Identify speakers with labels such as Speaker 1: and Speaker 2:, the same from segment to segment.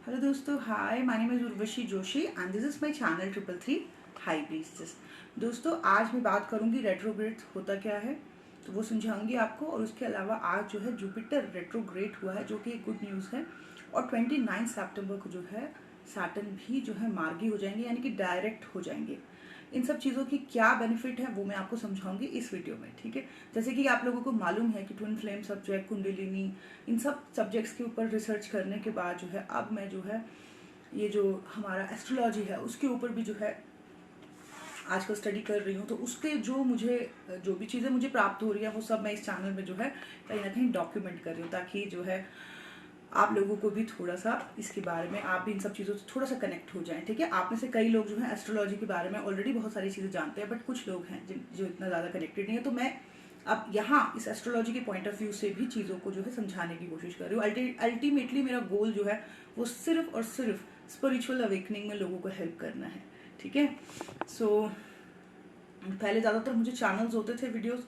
Speaker 1: Hello दोस्तों, hi, my name is Urvashi Joshi and this is my channel 333 high priestess. दोस्तों, आज मैं बात करूंगी रेट्रोग्रेड होता क्या है, तो वो समझाऊंगी आपको। और उसके अलावा आज जो है जुपिटर रेट्रोग्रेड हुआ है, जो कि एक गुड न्यूज़ है। और 29 सितंबर को जो है सैटर्न भी जो है मार्गी हो जाएंगे, यानी कि डायरेक्ट हो जाएंगे। इन सब चीज़ों की क्या बेनिफिट है वो मैं आपको समझाऊंगी इस वीडियो में, ठीक है। जैसे कि आप लोगों को मालूम है कि ट्विन फ्लेम सब्जेक्ट, कुंडलिनी, इन सब सब्जेक्ट्स के ऊपर रिसर्च करने के बाद जो है अब मैं जो है ये जो हमारा एस्ट्रोलॉजी है उसके ऊपर भी जो है आजकल स्टडी कर रही हूँ। तो उसके जो भी चीज़ें मुझे प्राप्त हो रही है वो सब मैं इस चैनल में जो है कहीं ना कहीं डॉक्यूमेंट कर रही हूँ, ताकि जो है आप लोगों को भी थोड़ा सा इसके बारे में, आप भी इन सब चीज़ों से थोड़ा सा कनेक्ट हो जाएं, ठीक है। आप में से कई लोग जो है एस्ट्रोलॉजी के बारे में ऑलरेडी बहुत सारी चीज़ें जानते हैं, बट कुछ लोग हैं जो इतना ज़्यादा कनेक्टेड नहीं है। तो मैं अब यहाँ इस एस्ट्रोलॉजी के पॉइंट ऑफ व्यू से भी चीज़ों को जो है समझाने की कोशिश कर रही हूँ। अल्टीमेटली मेरा गोल जो है वो सिर्फ और सिर्फ स्पिरिचुअल अवेकनिंग में लोगों को हेल्प करना है, ठीक है। सो पहले ज़्यादातर मुझे चैनल्स होते थे वीडियोस,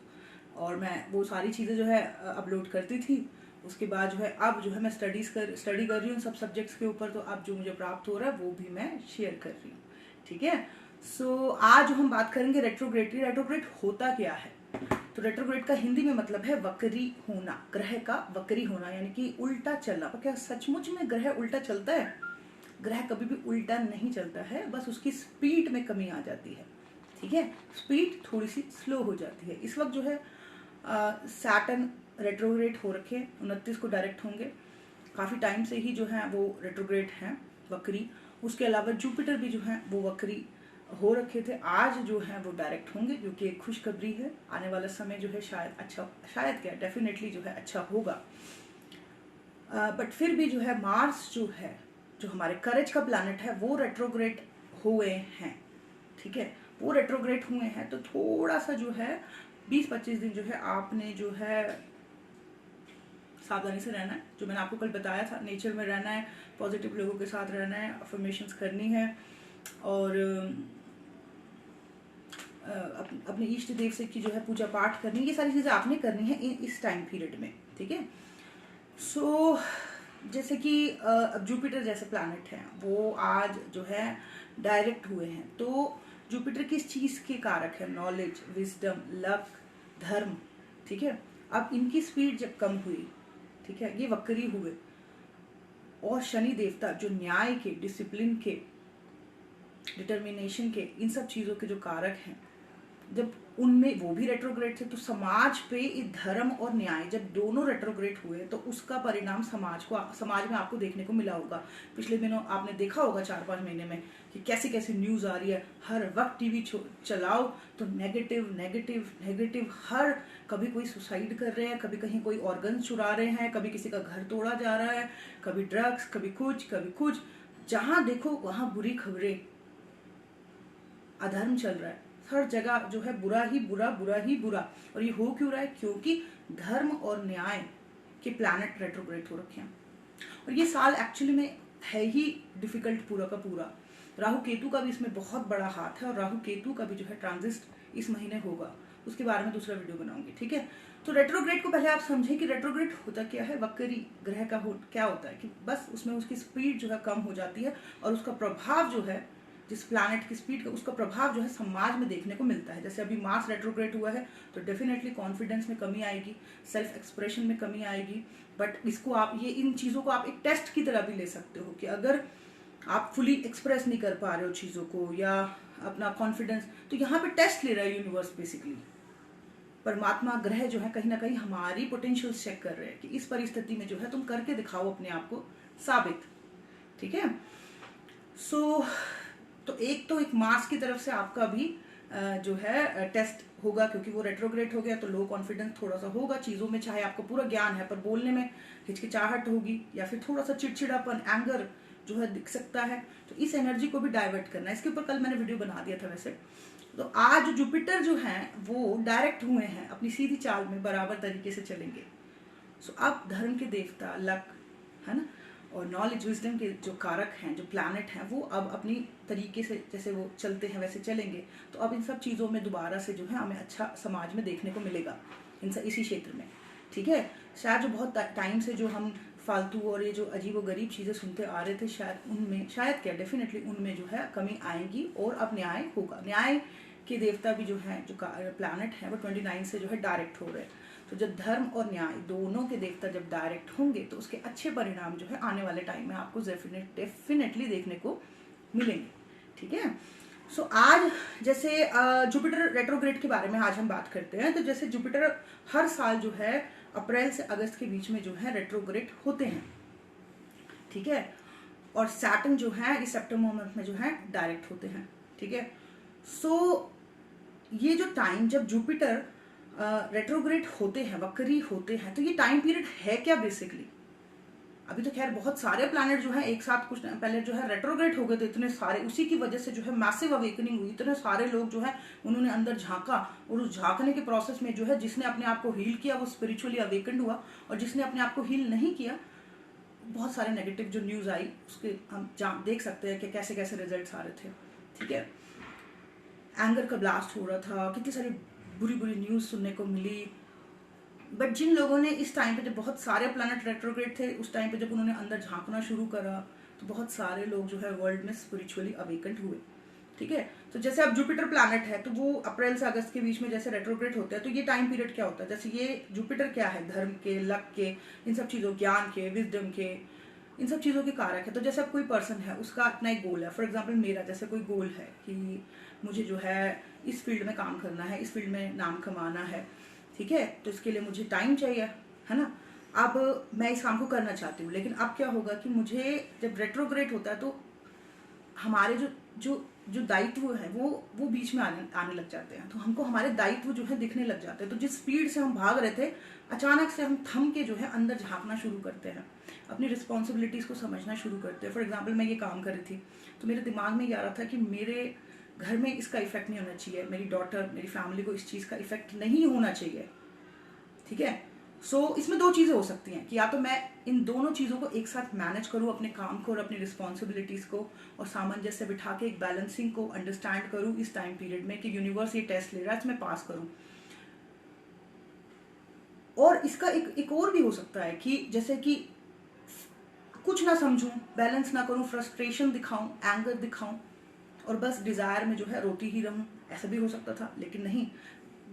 Speaker 1: और मैं वो सारी चीज़ें जो है अपलोड करती थी। उसके बाद जो है अब जो है मैं स्टडी कर रही हूँ सब सब्जेक्ट्स के ऊपर। तो अब जो मुझे प्राप्त हो रहा है वो भी मैं शेयर कर रही हूँ, ठीक है। सो आज हम बात करेंगे रेट्रोग्रेड की। रेट्रोग्रेड होता क्या है? तो रेट्रोग्रेड का हिंदी में मतलब है वक्री होना, ग्रह का वक्री होना, यानी कि उल्टा चलना। पर क्या सचमुच में ग्रह उल्टा चलता है? ग्रह कभी भी उल्टा नहीं चलता है, बस उसकी स्पीड में कमी आ जाती है, ठीक है। स्पीड थोड़ी सी स्लो हो जाती है। इस वक्त जो है सैटर्न रेट्रोग्रेड हो रखे, 29 को डायरेक्ट होंगे। काफ़ी टाइम से ही जो है वो रेट्रोग्रेड हैं, वक्री। उसके अलावा जुपिटर भी जो है वो वक्री हो रखे थे, आज जो है वो डायरेक्ट होंगे, जो कि एक खुशखबरी है। आने वाला समय जो है शायद क्या, डेफिनेटली जो है अच्छा होगा। बट फिर भी जो है मार्स जो हमारे करेज का प्लैनेट है वो रेट्रोग्रेड हुए हैं, ठीक है। वो रेट्रोग्रेड हुए हैं, तो थोड़ा सा जो है 20-25 दिन जो है आपने जो है सावधानी से रहना है। जो मैंने आपको कल बताया था, नेचर में रहना है, पॉजिटिव लोगों के साथ रहना है, अफर्मेशंस करनी है, और अपने इष्ट देव से की जो है पूजा पाठ करनी है। ये सारी चीज़ें आपने करनी है इस टाइम पीरियड में, ठीक है। सो जैसे कि अब जुपिटर जैसे प्लैनेट हैं वो आज जो है डायरेक्ट हुए हैं। तो जुपिटर किस चीज़ के कारक है? नॉलेज, विजडम, लक, धर्म, ठीक है। अब इनकी स्पीड जब कम हुई, ठीक है, ये वक्री हुए, और शनि देवता जो न्याय के, डिसिप्लिन के, डिटर्मिनेशन के, इन सब चीज़ों के जो कारक हैं, जब उनमें वो भी रेट्रोग्रेड थे, तो समाज पे धर्म और न्याय जब दोनों रेट्रोग्रेड हुए तो उसका परिणाम समाज में आपको देखने को मिला होगा। पिछले दिनों आपने देखा होगा 4-5 महीने में कि कैसी कैसी न्यूज़ आ रही है। हर वक्त टीवी चलाओ तो नेगेटिव नेगेटिव नेगेटिव। हर कभी कोई सुसाइड कर रहे हैं, कभी कहीं कोई ऑर्गन चुरा रहे हैं, कभी किसी का घर तोड़ा जा रहा है, कभी ड्रग्स, कभी कुछ। जहां देखो वहां बुरी खबरें, अधर्म चल रहा है। हर जगह जो है बुरा ही बुरा, बुरा ही बुरा। और ये हो क्यों रहा है? क्योंकि धर्म और न्याय के प्लैनेट रेट्रोग्रेड हो रखे हैं। और ये साल एक्चुअली में है ही डिफिकल्ट पूरा का पूरा। राहु केतु का भी इसमें बहुत बड़ा हाथ है, और राहु केतु का भी जो है ट्रांजिट इस महीने होगा। उसके बारे में दूसरा वीडियो बनाऊंगी, ठीक है। तो रेट्रोग्रेड को पहले आप समझें कि रेट्रोग्रेड होता क्या है। वक्री ग्रह का क्या होता है कि बस उसमें उसकी स्पीड जो है कम हो जाती है, और उसका प्रभाव जो है, जिस प्लैनेट की स्पीड का, उसका प्रभाव जो है समाज में देखने को मिलता है। जैसे अभी मार्स रेट्रोग्रेड हुआ है, तो डेफिनेटली कॉन्फिडेंस में कमी आएगी, सेल्फ एक्सप्रेशन में कमी आएगी। बट इसको आप, ये इन चीज़ों को आप एक टेस्ट की तरह भी ले सकते हो कि अगर आप फुली एक्सप्रेस नहीं कर पा रहे हो चीज़ों को, या अपना कॉन्फिडेंस, तो यहाँ पे टेस्ट ले रहा है यूनिवर्स बेसिकली। परमात्मा, ग्रह जो है कहीं ना कहीं हमारी पोटेंशियल चेक कर रहे हैं कि इस परिस्थिति में जो है तुम करके दिखाओ अपने आप को साबित, ठीक है। सो तो एक मार्स की तरफ से आपका भी जो है टेस्ट होगा, क्योंकि वो रेट्रोग्रेड हो गया, तो लो कॉन्फिडेंस थोड़ा सा होगा चीज़ों में। चाहे आपको पूरा ज्ञान है, पर बोलने में हिचकिचाहट होगी, या फिर थोड़ा सा चिड़चिड़ापन, एंगर जो है दिख सकता है। तो इस एनर्जी को भी डाइवर्ट करना है। इसके ऊपर कल मैंने वीडियो बना दिया था वैसे। तो आज जुपिटर जो है वो डायरेक्ट हुए हैं, अपनी सीधी चाल में बराबर तरीके से चलेंगे। सो अब धर्म के देवता, लक, है ना, और नॉलेज, विजडम के जो कारक हैं, जो प्लैनेट हैं, वो अब अपनी तरीके से जैसे वो चलते हैं वैसे चलेंगे। तो अब इन सब चीज़ों में दोबारा से जो है हमें अच्छा समाज में देखने को मिलेगा इसी क्षेत्र में, ठीक है। शायद जो बहुत टाइम से जो हम फालतू और ये जो अजीब व गरीब चीज़ें सुनते आ रहे थे, शायद क्या डेफिनेटली उनमें जो है कमी आएगी और अब न्याय होगा। न्याय के देवता भी जो है, जो प्लैनेट है वो 29 से जो है डायरेक्ट हो रहे हैं। तो जब धर्म और न्याय दोनों के देवता जब डायरेक्ट होंगे तो उसके अच्छे परिणाम जो है आने वाले टाइम में आपको डेफिनेटली देखने को मिलेंगे। ठीक है। सो आज जैसे जुपिटर रेट्रोग्रेड के बारे में आज हम बात करते हैं। तो जैसे जुपिटर हर साल जो है अप्रैल से अगस्त के बीच में जो है रेट्रोग्रेड होते हैं। ठीक है। और सैटर्न जो है इस सितंबर मंथ में जो है डायरेक्ट होते हैं। ठीक है। सो ये जो टाइम जब जुपिटर रेट्रोग्रेड होते हैं, वक्री होते हैं, तो ये टाइम पीरियड है क्या बेसिकली? अभी तो खैर बहुत सारे प्लैनेट जो है एक साथ कुछ पहले जो है रेट्रोग्रेड हो गए थे, इतने सारे, उसी की वजह से जो है मैसिव अवेकनिंग हुई। इतने सारे लोग जो है उन्होंने अंदर झांका और उस झांकने के प्रोसेस में जो है जिसने अपने आप को हील किया वो स्पिरिचुअली अवेकन्ड हुआ, और जिसने अपने आप को हील नहीं किया, बहुत सारे नेगेटिव जो न्यूज आई उसके हम देख सकते हैं कि कैसे कैसे रिजल्ट आ रहे थे। ठीक है। एंगर का ब्लास्ट हो रहा था, कितनी सारी बुरी बुरी न्यूज सुनने को मिली। बट जिन लोगों ने इस टाइम पे, जब बहुत सारे प्लैनेट रेट्रोग्रेड थे, उस टाइम पे जब उन्होंने अंदर झांकना शुरू करा तो बहुत सारे लोग जो है वर्ल्ड में स्पिरिचुअली अवेकन्ड हुए। ठीक है। तो जैसे अब जुपिटर प्लैनेट है तो वो अप्रैल से अगस्त के बीच में जैसे रेट्रोग्रेड होता है, तो ये टाइम पीरियड क्या होता है? जैसे ये जुपिटर क्या है? धर्म के, लक के, इन सब चीज़ों, ज्ञान के, विजडम के, इन सब चीज़ों के कारक है। तो जैसे अब कोई पर्सन है, उसका अपना एक गोल है। फॉर एग्जाम्पल मेरा जैसे कोई गोल है कि मुझे जो है इस फील्ड में काम करना है, इस फील्ड में नाम कमाना है। ठीक है। तो इसके लिए मुझे टाइम चाहिए, है ना। अब मैं इस काम को करना चाहती हूँ, लेकिन अब क्या होगा कि मुझे जब रेट्रोग्रेड होता है तो हमारे जो जो जो दायित्व है वो बीच में आने लग जाते हैं। तो हमको हमारे दायित्व जो है दिखने लग जाते हैं। तो जिस स्पीड से हम भाग रहे थे, अचानक से हम थम के जो है अंदर झांकना शुरू करते हैं, अपनी रिस्पॉन्सिबिलिटीज़ को समझना शुरू करते हैं। फॉर एग्जाम्पल मैं ये काम कर रही थी तो मेरे दिमाग में ये आ रहा था कि मेरे घर में इसका इफेक्ट नहीं होना चाहिए, मेरी डॉटर, मेरी फैमिली को इस चीज़ का इफेक्ट नहीं होना चाहिए। ठीक है। सो इसमें दो चीज़ें हो सकती हैं कि या तो मैं इन दोनों चीज़ों को एक साथ मैनेज करूँ, अपने काम को और अपनी रिस्पॉन्सिबिलिटीज़ को, और सामंजस्य बिठा के एक बैलेंसिंग को अंडरस्टैंड करूँ इस टाइम पीरियड में कि यूनिवर्स ये टेस्ट ले रहा है, इसमें पास करूँ। और इसका एक और भी हो सकता है कि जैसे कि कुछ ना समझूं, बैलेंस ना करूं, फ्रस्ट्रेशन दिखाऊं, एंगर दिखाऊं और बस डिज़ायर में जो है रोती ही रहूं, ऐसा भी हो सकता था। लेकिन नहीं,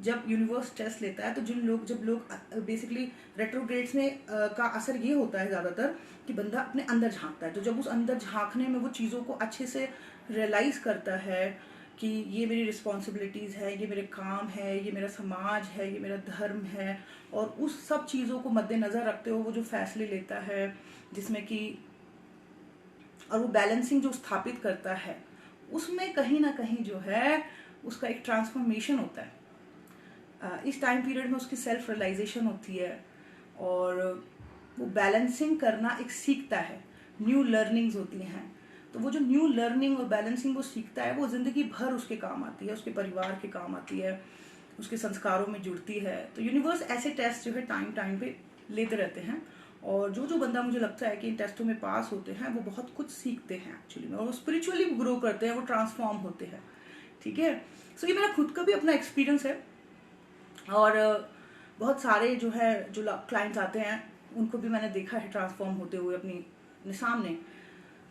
Speaker 1: जब यूनिवर्स टेस्ट लेता है तो जब लोग बेसिकली रेट्रोग्रेड्स में का असर ये होता है ज़्यादातर कि बंदा अपने अंदर झांकता है। तो जब उस अंदर झांकने में वो चीज़ों को अच्छे से रियलाइज़ करता है कि ये मेरी रिस्पॉन्सिबिलिटीज़ है, ये मेरे काम है, ये मेरा समाज है, ये मेरा धर्म है, और उस सब चीज़ों को मद्देनज़र रखते हुए वो जो फैसले लेता है, जिसमें कि और वो बैलेंसिंग जो स्थापित करता है, उसमें कहीं ना कहीं जो है उसका एक ट्रांसफॉर्मेशन होता है। इस टाइम पीरियड में उसकी सेल्फ रियलाइजेशन होती है और वो बैलेंसिंग करना एक सीखता है, न्यू लर्निंग्स होती हैं। तो वो जो न्यू लर्निंग और बैलेंसिंग वो सीखता है, वो ज़िंदगी भर उसके काम आती है, उसके परिवार के काम आती है, उसके संस्कारों में जुड़ती है। तो यूनिवर्स ऐसे टेस्ट जो है टाइम पे लेते रहते हैं, और जो बंदा मुझे लगता है कि इन टेस्टों में पास होते हैं वो बहुत कुछ सीखते हैं एक्चुअली में, और वो स्पिरिचुअली ग्रो करते हैं, वो ट्रांसफॉर्म होते हैं। ठीक है। सो ये मेरा खुद का भी अपना एक्सपीरियंस है, और बहुत सारे जो क्लाइंट्स आते हैं उनको भी मैंने देखा है ट्रांसफॉर्म होते हुए अपने सामने।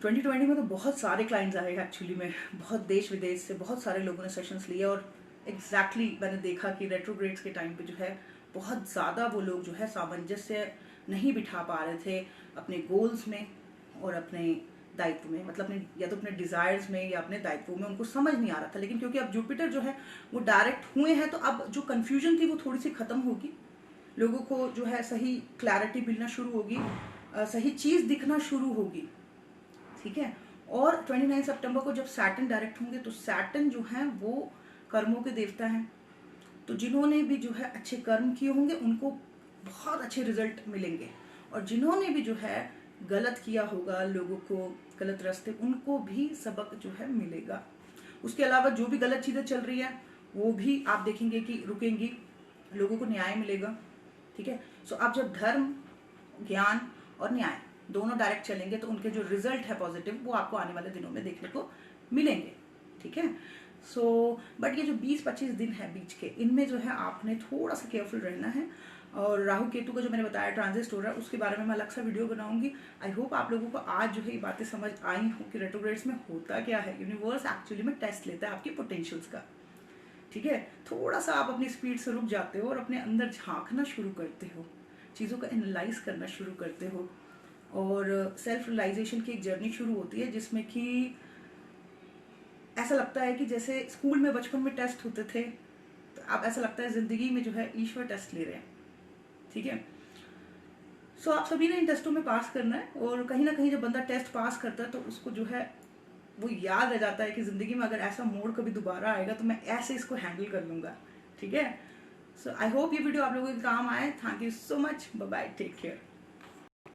Speaker 1: 2020 में तो बहुत सारे क्लाइंट्स आए एक्चुअली में, बहुत देश विदेश से बहुत सारे लोगों ने सेशंस लिए, और एग्जैक्टली मैंने देखा कि रेट्रोग्रेड्स के टाइम पे जो है बहुत ज़्यादा वो लोग जो है सामंजस्य नहीं बिठा पा रहे थे अपने गोल्स में और अपने दायित्व में, मतलब अपने या तो अपने डिज़ायर्स में या अपने दायित्वों में, उनको समझ नहीं आ रहा था। लेकिन क्योंकि अब जुपिटर जो है वो डायरेक्ट हुए हैं, तो अब जो कन्फ्यूजन थी वो थोड़ी सी ख़त्म होगी, लोगों को जो है सही क्लैरिटी मिलना शुरू होगी, सही चीज़ दिखना शुरू होगी। ठीक है। और 29 सितंबर को जब सैटर्न डायरेक्ट होंगे तो सैटर्न जो है वो कर्मों के देवता हैं। तो जिन्होंने भी जो है अच्छे कर्म किए होंगे उनको बहुत अच्छे रिजल्ट मिलेंगे, और जिन्होंने भी जो है गलत किया होगा, लोगों को गलत रास्ते, उनको भी सबक जो है मिलेगा। उसके अलावा जो भी गलत चीज़ें चल रही हैं वो भी आप देखेंगे कि रुकेंगी, लोगों को न्याय मिलेगा। ठीक है। सो आप जब धर्म, ज्ञान और न्याय दोनों डायरेक्ट चलेंगे तो उनके जो रिजल्ट है पॉजिटिव वो आपको आने वाले दिनों में देखने को मिलेंगे। ठीक है। सो बट ये जो 20-25 दिन है बीच के, इनमें जो है आपने थोड़ा सा केयरफुल रहना है। और राहु केतु का जो मैंने बताया ट्रांजिट हो रहा है उसके बारे में मैं अलग सा वीडियो बनाऊंगी। आई होप आप लोगों को आज जो है ये बातें समझ आई हो कि रेट्रोग्रेड्स में होता क्या है। यूनिवर्स एक्चुअली में टेस्ट लेता है आपकी पोटेंशियल्स का, ठीक है। थोड़ा सा आप अपनी स्पीड से रुक जाते हो और अपने अंदर झांकना शुरू करते हो, चीज़ों को एनालाइज करना शुरू करते हो, और सेल्फ रियलाइजेशन की एक जर्नी शुरू होती है जिसमें कि ऐसा लगता है कि जैसे स्कूल में बचपन में टेस्ट होते थे, तो अब ऐसा लगता है ज़िंदगी में जो है ईश्वर टेस्ट ले रहे हैं, ठीक है। सो आप सभी ने इन टेस्टों में पास करना है, और कहीं ना कहीं जब बंदा टेस्ट पास करता है तो उसको जो है वो याद रह जाता है कि ज़िंदगी में अगर ऐसा मोड़ कभी दोबारा आएगा तो मैं ऐसे इसको हैंडल कर लूँगा, ठीक है। सो आई होप ये वीडियो आप लोगों के काम आए। Thank you so much, bye bye, take care.